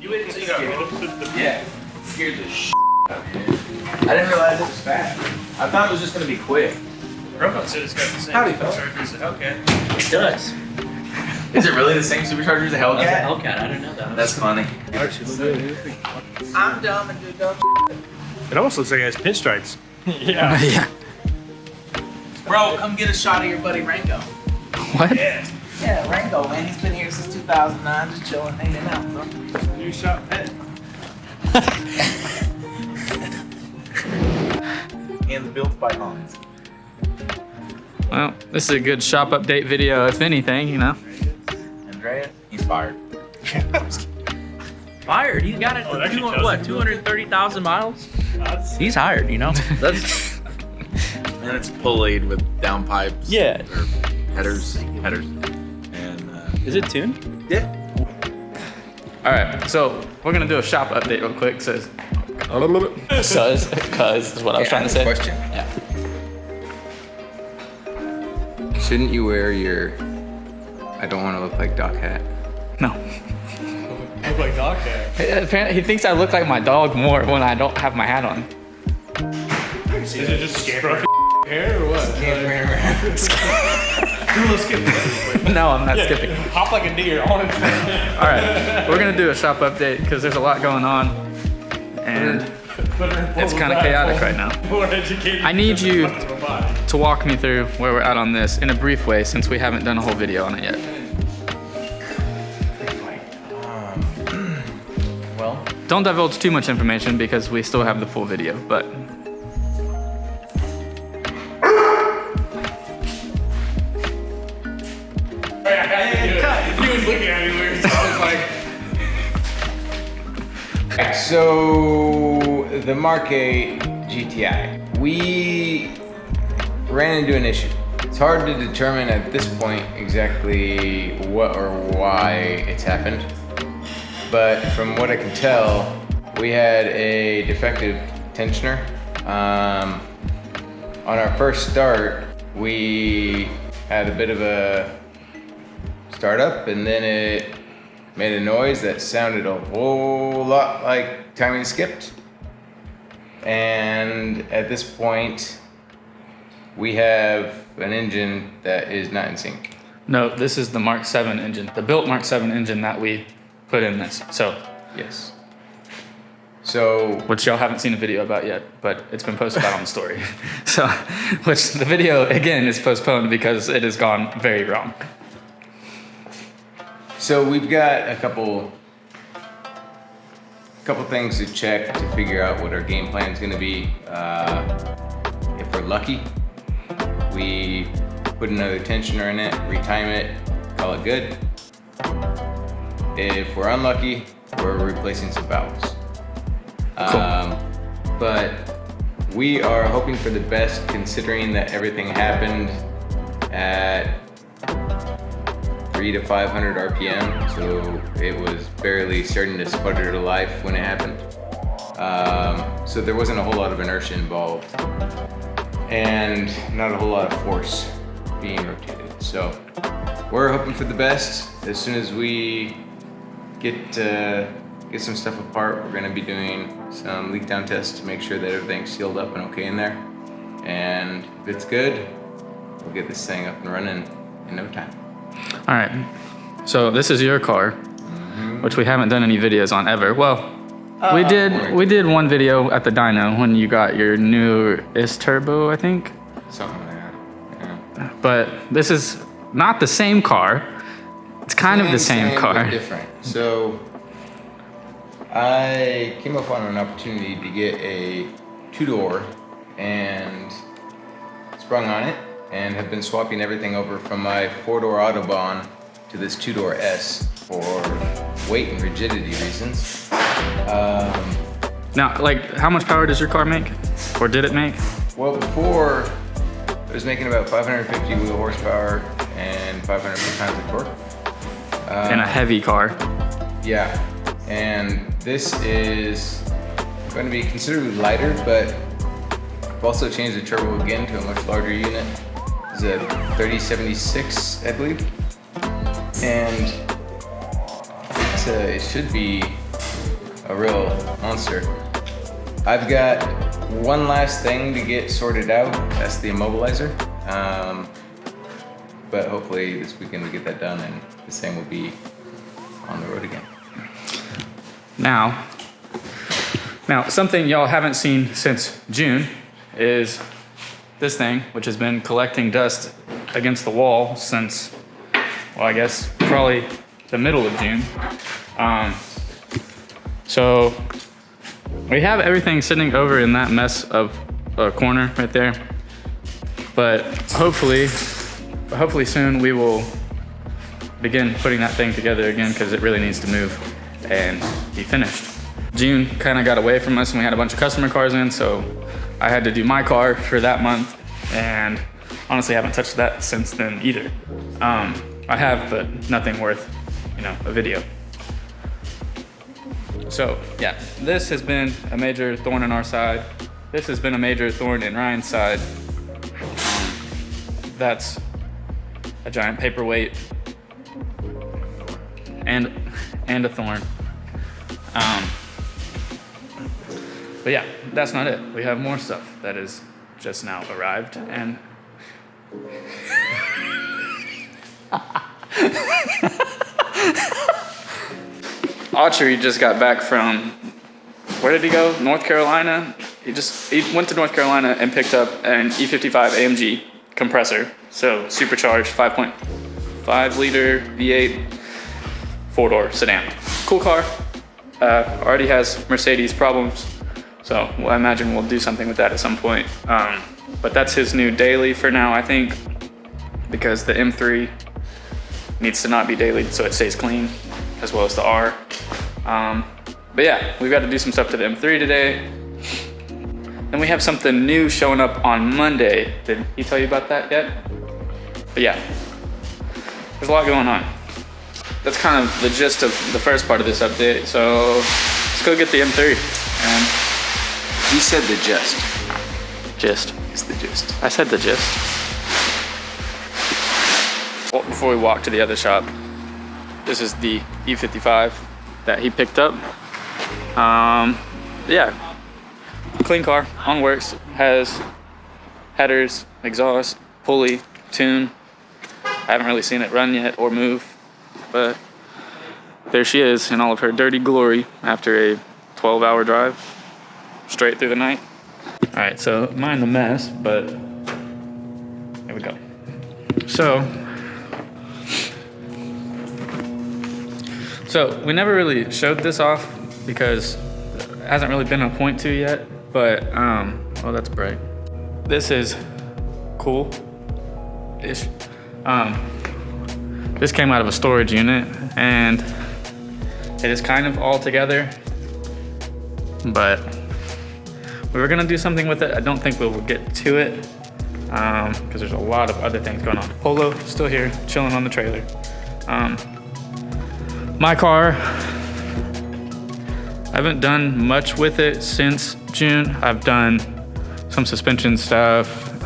You waited until you got rid of the Yeah. Scared the shit out of me. I didn't realize it was fast. I thought it was just gonna be quick. Robot said it's got the same Howdy, fella. supercharger as a Hellcat. It does. Is it really the same supercharger as a Hellcat? That's a Hellcat. I didn't know that. That's funny. I'm dumb and do dumb. It almost looks like it has pinstripes. Yeah. Yeah. Bro, come get a shot of your buddy Rango. What? Yeah. Yeah, Rango, man. He's been here since 2009, just chilling, hanging out, bro. New shot pet. And the built by Hans. Well, this is a good shop update video, if anything, you know. Andrea, he's fired. Fired. He got it. Oh, it actually to tells what? you. 230,000 miles. That's He's hired. You know. That's And it's pulleyed with downpipes. yeah. Or headers. And Is it tuned? Yeah. All right. So we're gonna do a shop update real quick. Says. Cuz is what I was trying to say. Question. Yeah. Shouldn't you wear your I don't want to look like Doc hat? No. look like dog cat. Apparently, he thinks I look like my dog more when I don't have my hat on. Is it just scruffy hair or what? Do a little skip. No, I'm not skipping. Hop like a deer. All right, we're gonna do a shop update because there's a lot going on, and it's kind of chaotic right now. More educated. I need you to a body. to walk me through where we're at on this in a brief way, since we haven't done a whole video on it yet. Well, Don't divulge too much information because we still have the full video, but He was looking at me weird, so I was like, So the Mark 8 GTI, we ran into an issue. It's hard to determine at this point exactly what or why it's happened, but from what I can tell, we had a defective tensioner. On our first start, we had a bit of a startup, and then it made a noise that sounded a whole lot like timing skipped. And at this point, we have an engine that is not in sync. no, this is the Mark 7 engine, the built Mark 7 engine that we put in this. So, Yes. So which y'all haven't seen a video about yet, but it's been posted out on the story. So, which the video again is postponed because it has gone very wrong. we've got a couple things to check to figure out what our game plan is going to be. If we're lucky, we put another tensioner in it, retime it, call it good. If we're unlucky, we're replacing some valves. But we are hoping for the best, considering that everything happened at 300 to 500 RPM, so it was barely starting to sputter to life when it happened. So there wasn't a whole lot of inertia involved, and not a whole lot of force being rotated. So we're hoping for the best. As soon as we get some stuff apart, we're gonna be doing some leak down tests to make sure that everything's sealed up and okay in there. And if it's good, we'll get this thing up and running in no time. All right. So this is your car, which we haven't done any videos on ever. Well, we did one video at the dyno when you got your new S Turbo, I think. Something like that. Yeah. But this is not the same car. It's kind of the same but car. different. So I came up on an opportunity to get a two-door and sprung on it, and have been swapping everything over from my four-door Autobahn to this two-door S for weight and rigidity reasons. Now, like, how much power does your car make? Or did it make? Well, before it was making about 550 wheel horsepower and 500 pounds of torque. In a heavy car. Yeah, and this is going to be considerably lighter, but I've also changed the turbo again to a much larger unit. It's a 3076, I believe, and it should be a real monster. I've got one last thing to get sorted out. That's the immobilizer. But hopefully this weekend we get that done and this thing will be on the road again. Now, something y'all haven't seen since June is this thing, which has been collecting dust against the wall since, well, I guess probably the middle of June. So we have everything sitting over in that mess of a corner right there. But hopefully soon we will begin putting that thing together again because it really needs to move and be finished. June kind of got away from us and we had a bunch of customer cars in, so I had to do my car for that month, and honestly haven't touched that since then either. I have, but nothing worth, a video. So yeah, this has been a major thorn in our side. This has been a major thorn in Ryan's side. That's a giant paperweight and a thorn. But yeah, that's not it. We have more stuff that is just now arrived, and Autry just got back from, where did he go? North Carolina? He went to North Carolina and picked up an E55 AMG compressor. So supercharged 5.5 liter V8 4-door sedan. Cool car. Already has Mercedes problems. So I imagine we'll do something with that at some point. But that's his new daily for now, I think, because the M3 needs to not be daily so it stays clean, as well as the R. But yeah, we've got to do some stuff to the M3 today. Then we have something new showing up on Monday. Did he tell you about that yet? But yeah, there's a lot going on. That's kind of the gist of the first part of this update. So let's go get the M3. And He said the gist. Gist. It's the gist. I said the gist. Well, before we walk to the other shop, this is the E55 that he picked up. Yeah, clean car, on works, has headers, exhaust, pulley, tune. I haven't really seen it run yet or move, but there she is in all of her dirty glory after a 12-hour drive straight through the night. All right, so mind the mess, but here we go. So we never really showed this off because it hasn't really been a point to yet, but, oh, that's bright. This is cool-ish. This came out of a storage unit and it is kind of all together, but we were gonna do something with it. I don't think we'll get to it because there's a lot of other things going on. Polo still here, chilling on the trailer. My car, I haven't done much with it since June. I've done some suspension stuff.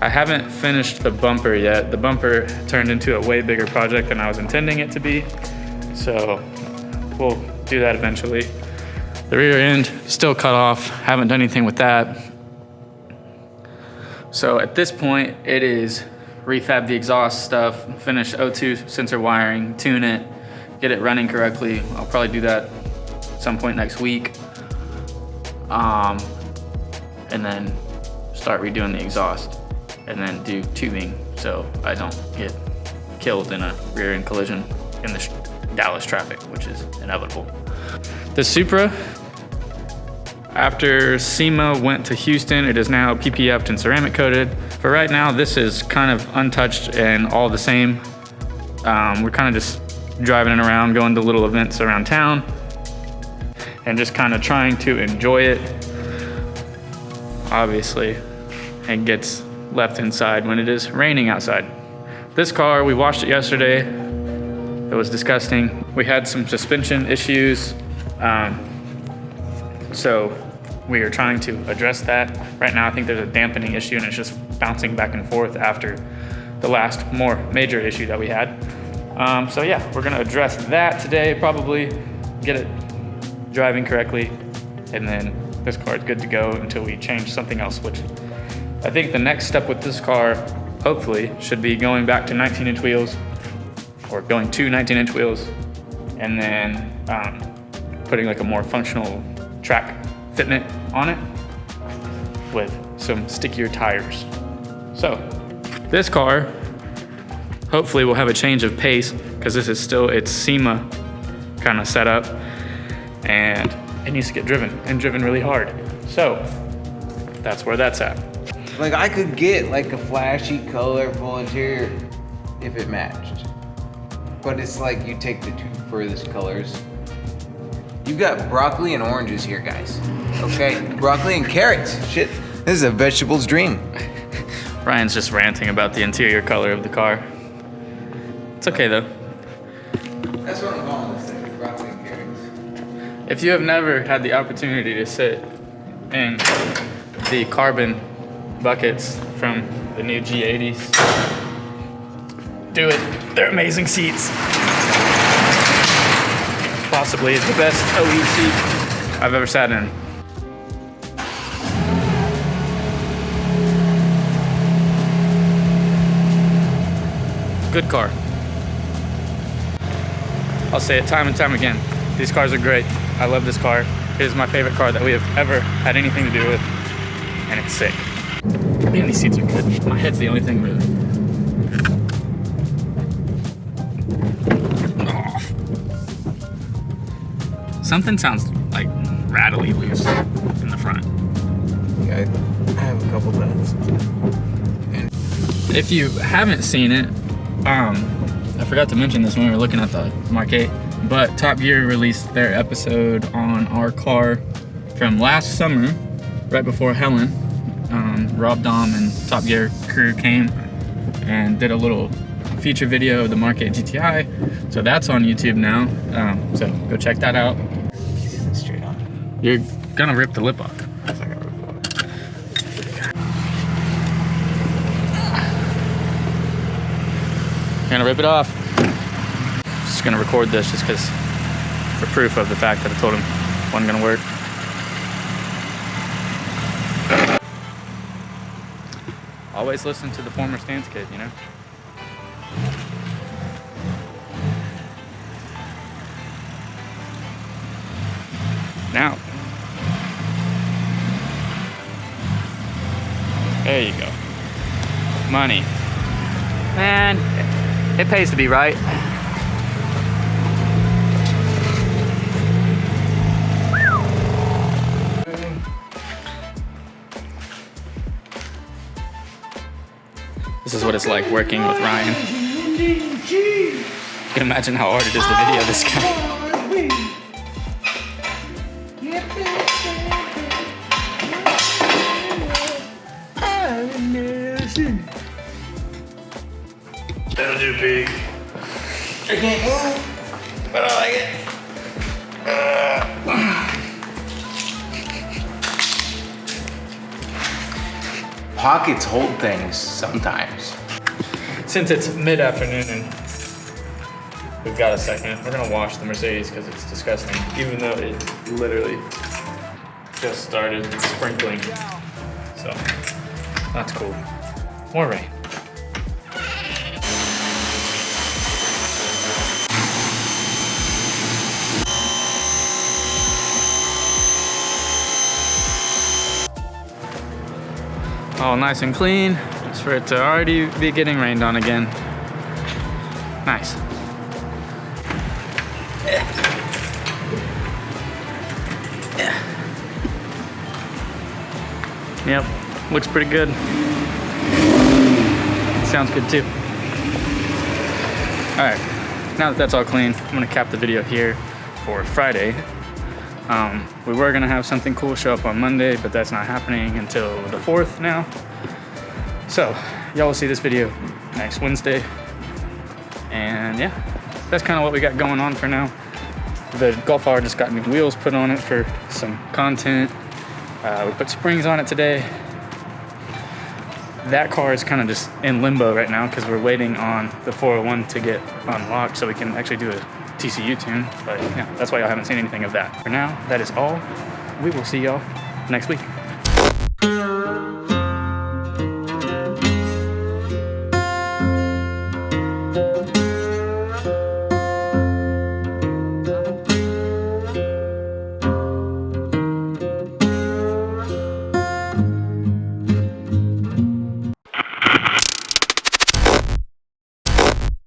I haven't finished the bumper yet. The bumper turned into a way bigger project than I was intending it to be. So we'll do that eventually. The rear end still cut off. Haven't done anything with that. So at this point, it is refab the exhaust stuff, finish O2 sensor wiring, tune it, get it running correctly. I'll probably do that at some point next week. And then start redoing the exhaust and then do tubing so I don't get killed in a rear end collision in the Dallas traffic, which is inevitable. The Supra, after SEMA went to Houston, it is now PPF'd and ceramic coated. For right now, this is kind of untouched and all the same. We're kind of just driving it around, going to little events around town, and just kind of trying to enjoy it. Obviously, it gets left inside when it is raining outside. This car, we washed it yesterday. It was disgusting. We had some suspension issues. So we are trying to address that. Right now, I think there's a dampening issue and it's just bouncing back and forth after the last more major issue that we had. So yeah, we're gonna address that today probably. get it driving correctly, and then this car is good to go until we change something else, which I think the next step with this car, hopefully, should be going back to 19-inch wheels, or going to 19-inch wheels, and then putting like a more functional track fitment on it with some stickier tires. So this car hopefully will have a change of pace, because this is still its SEMA kind of setup, and it needs to get driven, and driven really hard. So that's where that's at. Like, I could get like a flashy, colorful interior if it matched. But it's like you take the two furthest colors. You've got broccoli and oranges here, guys. Okay? Broccoli and carrots. Shit. This is a vegetable's dream. Ryan's just ranting about the interior color of the car. It's okay though. That's what I'm calling this thing, broccoli and carrots. If you have never had the opportunity to sit in the carbon buckets from the new G80s, do it. They're amazing seats. Possibly the best OE seat I've ever sat in. Good car. I'll say it time and time again. These cars are great. I love this car. It is my favorite car that we have ever had anything to do with, and it's sick. Man, these seats are good. My head's the only thing moving. Oh. Something sounds like rattly loose in the front. Yeah, I have a couple buttons. If you haven't seen it, I forgot to mention this when we were looking at the Mark 8, but Top Gear released their episode on our car from last summer, right before Helen. Rob Dom and Top Gear crew came and did a little feature video of the Mark 8 GTI. So that's on YouTube now. So go check that out. Straight on. You're gonna rip the lip off. That's not gonna rip it off. You're gonna rip it off. Just gonna record this just because for proof of the fact that I told him it wasn't gonna work. Always listen to the former stance kid, you know? Now. There you go. Money. Man, it pays to be right. This is what it's like working with Ryan. You can imagine how hard it is to video this guy. That'll do, pig. I can't move, but I like it. Pockets hold things sometimes. Since it's mid-afternoon and we've got a second, we're gonna wash the Mercedes because it's disgusting, even though it literally just started sprinkling. So that's cool. More rain. All nice and clean, just for it to already be getting rained on again. Nice. Yep, looks pretty good. Sounds good too. All right, now that that's all clean, I'm gonna cap the video here for Friday. We were gonna have something cool show up on Monday, but that's not happening until the 4th now. So y'all will see this video next Wednesday. And yeah, that's kind of what we got going on for now. The Golf R just got new wheels put on it for some content. We put springs on it today. That car is kind of just in limbo right now because we're waiting on the 401 to get unlocked so we can actually do a TCU tune. But yeah, that's why y'all haven't seen anything of that. For now, that is all. We will see y'all next week.